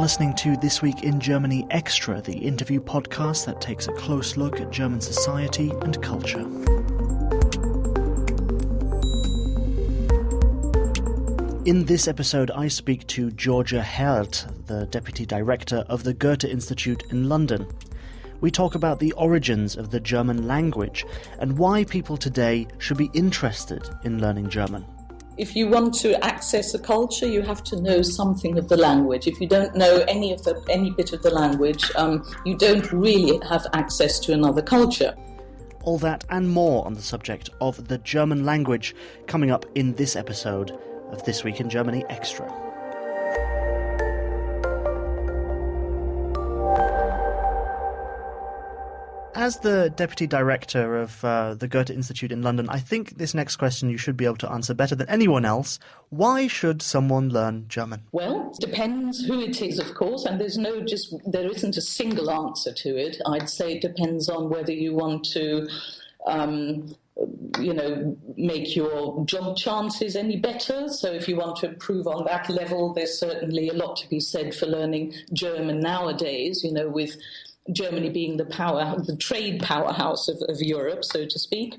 listening to This Week in Germany Extra, the interview podcast that takes a close look at German society and culture. In this episode, I speak to Georgia Herlt, the Deputy Director of the Goethe-Institut in London. We talk about the origins of the German language and why people today should be interested in learning German. If you want to access a culture, you have to know something of the language. If you don't know any bit of the language, you don't really have access to another culture. All that and more on the subject of the German language coming up in this episode of This Week in Germany Extra. As the Deputy Director of the Goethe-Institut in London, I think this next question you should be able to answer better than anyone else. Why should someone learn German? Well, it depends who it is, of course, and there isn't a single answer to it. I'd say it depends on whether you want to make your job chances any better. So if you want to improve on that level, there's certainly a lot to be said for learning German nowadays, with Germany being the trade powerhouse of Europe, so to speak.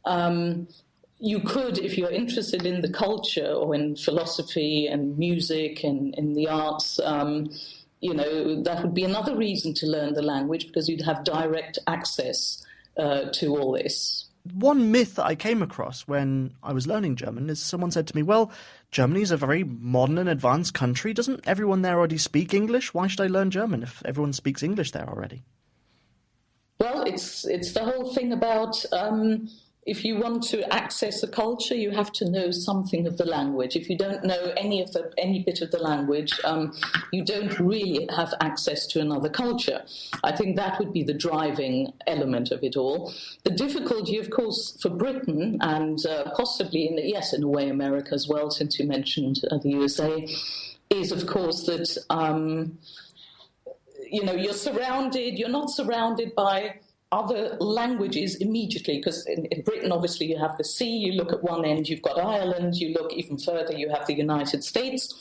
You could, if you're interested in the culture or in philosophy and music and in the arts, that would be another reason to learn the language, because you'd have direct access to all this. One myth that I came across when I was learning German is someone said to me, well, Germany is a very modern and advanced country. Doesn't everyone there already speak English? Why should I learn German if everyone speaks English there already? Well, it's the whole thing about if you want to access a culture, you have to know something of the language. If you don't know any bit of the language, you don't really have access to another culture. I think that would be the driving element of it all. The difficulty, of course, for Britain and possibly, in a way, America as well, since you mentioned the USA, is, of course, that you're not surrounded by other languages immediately, because in Britain, obviously, you have the sea, you look at one end, you've got Ireland, you look even further, you have the United States,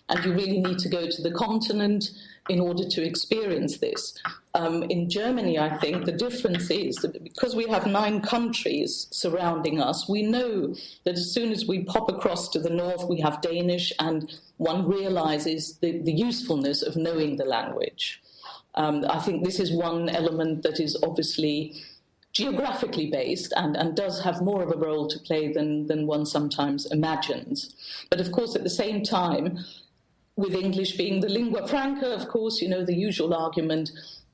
and you really need to go to the continent in order to experience this. In Germany, I think the difference is that because we have 9 countries surrounding us, we know that as soon as we pop across to the north, we have Danish, and one realizes the usefulness of knowing the language. I think this is one element that is obviously geographically based and does have more of a role to play than one sometimes imagines. But of course, at the same time, with English being the lingua franca, of course, the usual argument,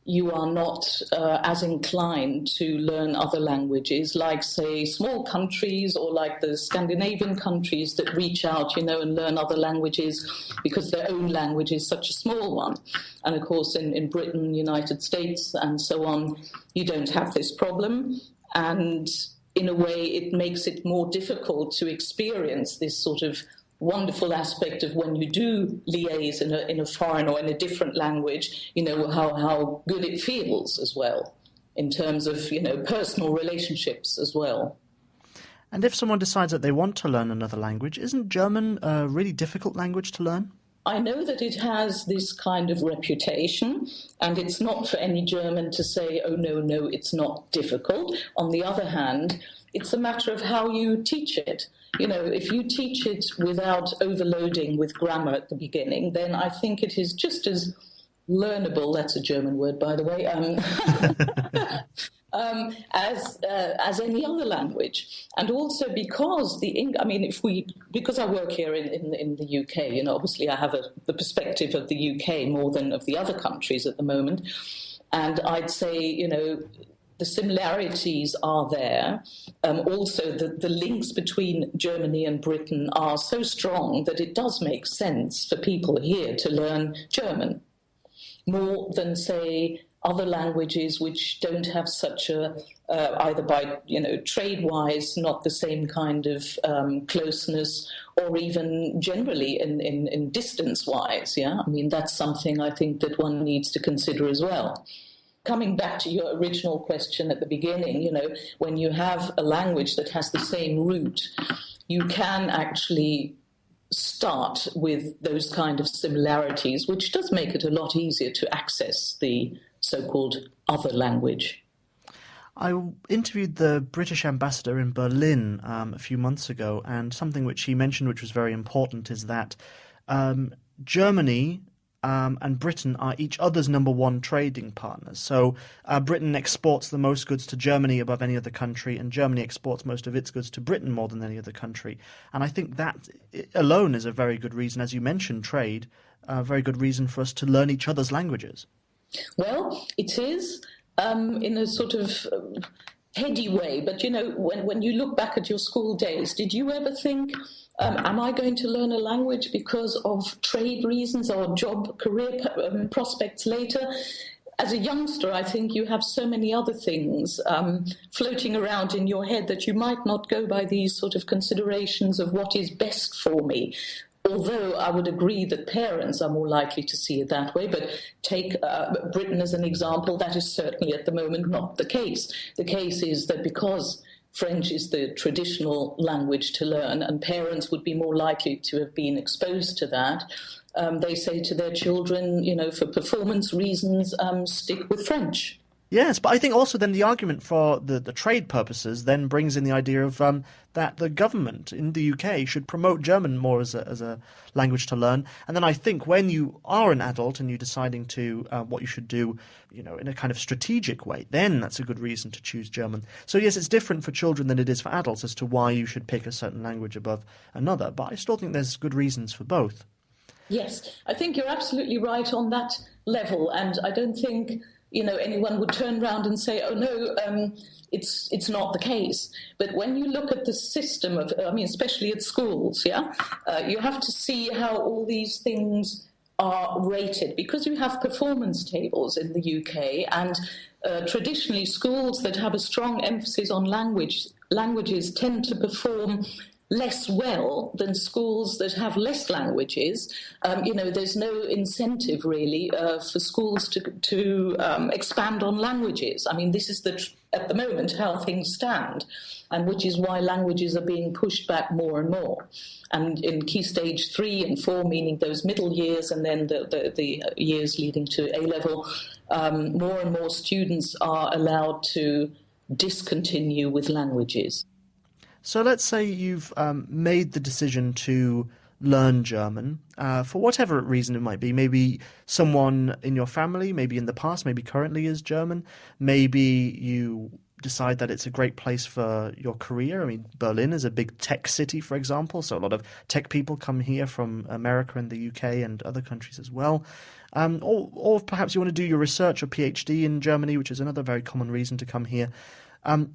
you are not as inclined to learn other languages, like, say, small countries or like the Scandinavian countries that reach out, and learn other languages because their own language is such a small one. And, of course, in Britain, United States, and so on, you don't have this problem. And in a way, it makes it more difficult to experience this sort of wonderful aspect of when you do liaise in a foreign or in a different language, how good it feels as well, in terms of, personal relationships as well. And if someone decides that they want to learn another language, isn't German a really difficult language to learn? I know that it has this kind of reputation, and it's not for any German to say, oh, no, it's not difficult. On the other hand, it's a matter of how you teach it. If you teach it without overloading with grammar at the beginning, then I think it is just as learnable, that's a German word, by the way, as any other language. And also because because I work here in the UK, obviously I have the perspective of the UK more than of the other countries at the moment. And I'd say, the similarities are there. Also, the links between Germany and Britain are so strong that it does make sense for people here to learn German, more than, say, other languages which don't have such a, either by, trade-wise, not the same kind of closeness, or even generally in distance-wise, yeah? That's something I think that one needs to consider as well. Coming back to your original question at the beginning, when you have a language that has the same root, you can actually start with those kind of similarities, which does make it a lot easier to access the so-called other language. I interviewed the British ambassador in Berlin a few months ago, and something which he mentioned which was very important is that Germany and Britain are each other's number one trading partners. So Britain exports the most goods to Germany above any other country, and Germany exports most of its goods to Britain more than any other country. And I think that alone is a very good reason, as you mentioned, trade, a very good reason for us to learn each other's languages. Well, it is in a sort of heady way, but when you look back at your school days, did you ever think, am I going to learn a language because of trade reasons or job career prospects later? As a youngster, I think you have so many other things floating around in your head that you might not go by these sort of considerations of what is best for me. Although I would agree that parents are more likely to see it that way, but take Britain as an example, that is certainly at the moment not the case. The case is that because French is the traditional language to learn, and parents would be more likely to have been exposed to that, they say to their children, for performance reasons, stick with French. Yes, but I think also then the argument for the trade purposes then brings in the idea of that the government in the UK should promote German more as a language to learn. And then I think when you are an adult and you're deciding to what you should do, in a kind of strategic way, then that's a good reason to choose German. So yes, it's different for children than it is for adults as to why you should pick a certain language above another. But I still think there's good reasons for both. Yes, I think you're absolutely right on that level. And I don't think anyone would turn around and say, oh, no, it's not the case. But when you look at the system of, especially at schools, you have to see how all these things are rated, because you have performance tables in the UK, and traditionally schools that have a strong emphasis on languages tend to perform less well than schools that have less languages. There's no incentive really for schools to expand on languages. This is at the moment how things stand, and which is why languages are being pushed back more and more. And in Key Stage 3 and 4, meaning those middle years and then the years leading to A-level, more and more students are allowed to discontinue with languages. So let's say you've made the decision to learn German, for whatever reason it might be. Maybe someone in your family, maybe in the past, maybe currently is German. Maybe you decide that it's a great place for your career. Berlin is a big tech city, for example, so a lot of tech people come here from America and the UK and other countries as well. Or perhaps you want to do your research or PhD in Germany, which is another very common reason to come here.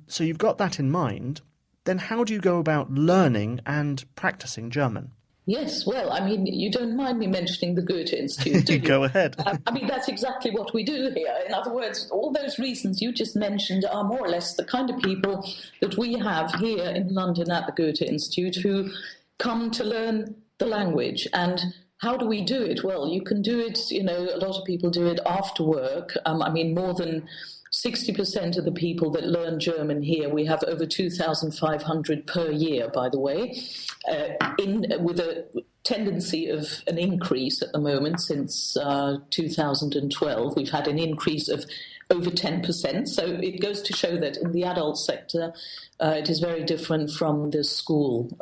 So you've got that in mind. Then how do you go about learning and practicing German? Yes, well, you don't mind me mentioning the Goethe-Institut, do you? Go ahead. That's exactly what we do here. In other words, all those reasons you just mentioned are more or less the kind of people that we have here in London at the Goethe-Institut who come to learn the language. And how do we do it? Well, you can do it, a lot of people do it after work. More than 60% of the people that learn German here, we have over 2,500 per year, by the way, with a tendency of an increase at the moment since 2012. We've had an increase of over 10%. So it goes to show that in the adult sector, it is very different from the school,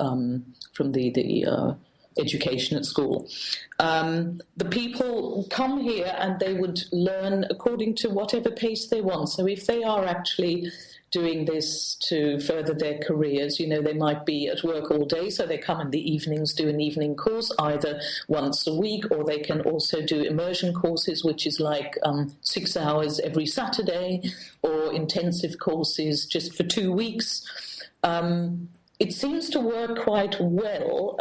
from the education at school. The people come here and they would learn according to whatever pace they want. So if they are actually doing this to further their careers, they might be at work all day, so they come in the evenings, do an evening course either once a week, or they can also do immersion courses, which is like 6 hours every Saturday, or intensive courses just for 2 weeks. It seems to work quite well.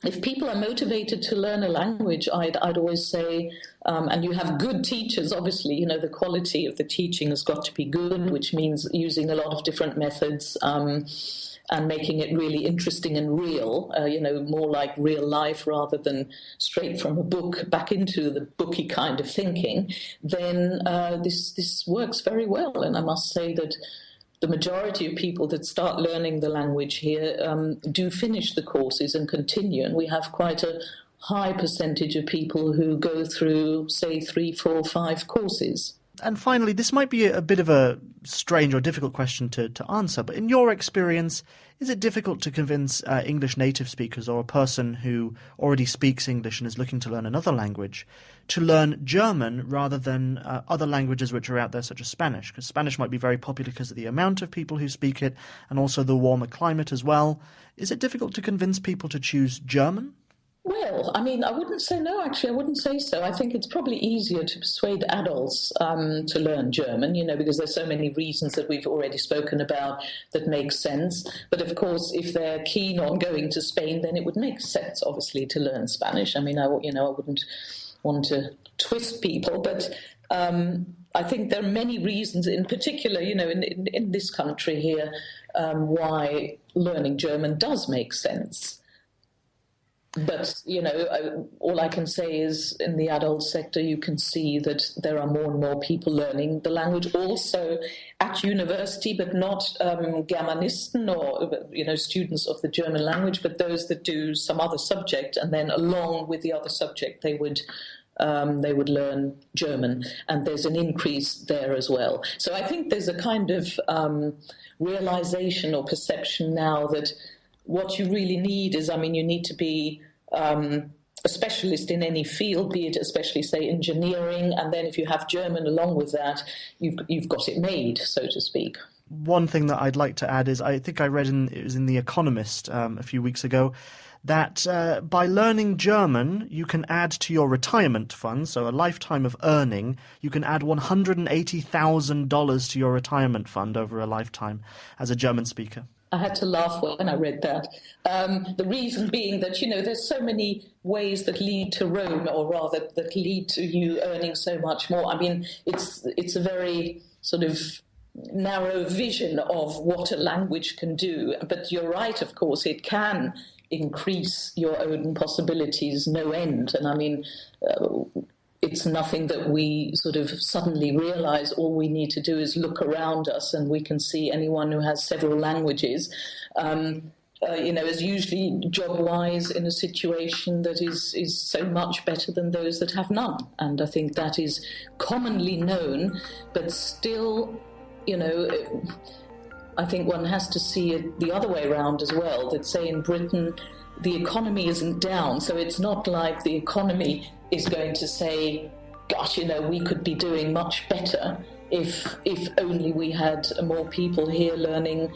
If people are motivated to learn a language, I'd always say, and you have good teachers, obviously, the quality of the teaching has got to be good, which means using a lot of different methods and making it really interesting and real, more like real life rather than straight from a book back into the booky kind of thinking, then this works very well. And I must say that the majority of people that start learning the language here do finish the courses and continue. And we have quite a high percentage of people who go through, say, 3, 4, 5 courses. And finally, this might be a bit of a strange or difficult question to answer, but in your experience, is it difficult to convince English native speakers or a person who already speaks English and is looking to learn another language to learn German rather than other languages which are out there, such as Spanish? Because Spanish might be very popular because of the amount of people who speak it and also the warmer climate as well. Is it difficult to convince people to choose German? Well, I mean, I wouldn't say no, actually. I wouldn't say so. I think it's probably easier to persuade adults to learn German, because there's so many reasons that we've already spoken about that make sense. But of course, if they're keen on going to Spain, then it would make sense, obviously, to learn Spanish. I mean, I wouldn't want to twist people, but I think there are many reasons, in particular, in this country here, why learning German does make sense. But, all I can say is in the adult sector, you can see that there are more and more people learning the language also at university, but not Germanisten or, students of the German language, but those that do some other subject. And then along with the other subject, they would learn German. And there's an increase there as well. So I think there's a kind of realization or perception now that what you really need is, you need to be a specialist in any field, be it especially, say, engineering, and then if you have German along with that, you've got it made, so to speak. One thing that I'd like to add is I think I read it was in The Economist a few weeks ago, that by learning German, you can add to your retirement fund, so a lifetime of earning, you can add $180,000 to your retirement fund over a lifetime as a German speaker. I had to laugh when I read that. The reason being that, there's so many ways that lead to Rome, or rather that lead to you earning so much more. I mean, it's a very sort of narrow vision of what a language can do. But you're right, of course, it can increase your own possibilities no end. And I mean, it's nothing that we sort of suddenly realize. All we need to do is look around us and we can see anyone who has several languages, is usually job-wise in a situation that is so much better than those that have none. And I think that is commonly known, but still, I think one has to see it the other way around as well, that, say, in Britain, the economy isn't down, so it's not like the economy is going to say, gosh, we could be doing much better if only we had more people here learning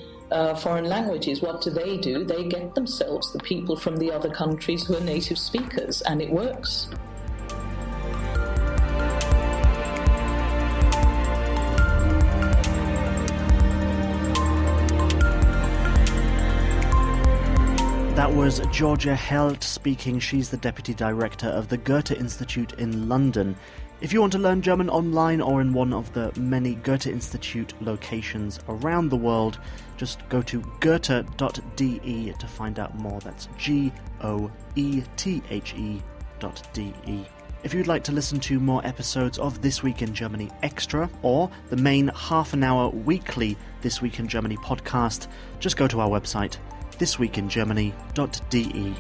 foreign languages. What do? They get themselves the people from the other countries who are native speakers, and it works. That was Georgia Herlt speaking. She's the Deputy Director of the Goethe-Institut in London. If you want to learn German online or in one of the many Goethe-Institut locations around the world, just go to goethe.de to find out more. That's GOETHE.de. If you'd like to listen to more episodes of This Week in Germany Extra, or the main half-an-hour weekly This Week in Germany podcast, just go to our website, thisweekingermany.de.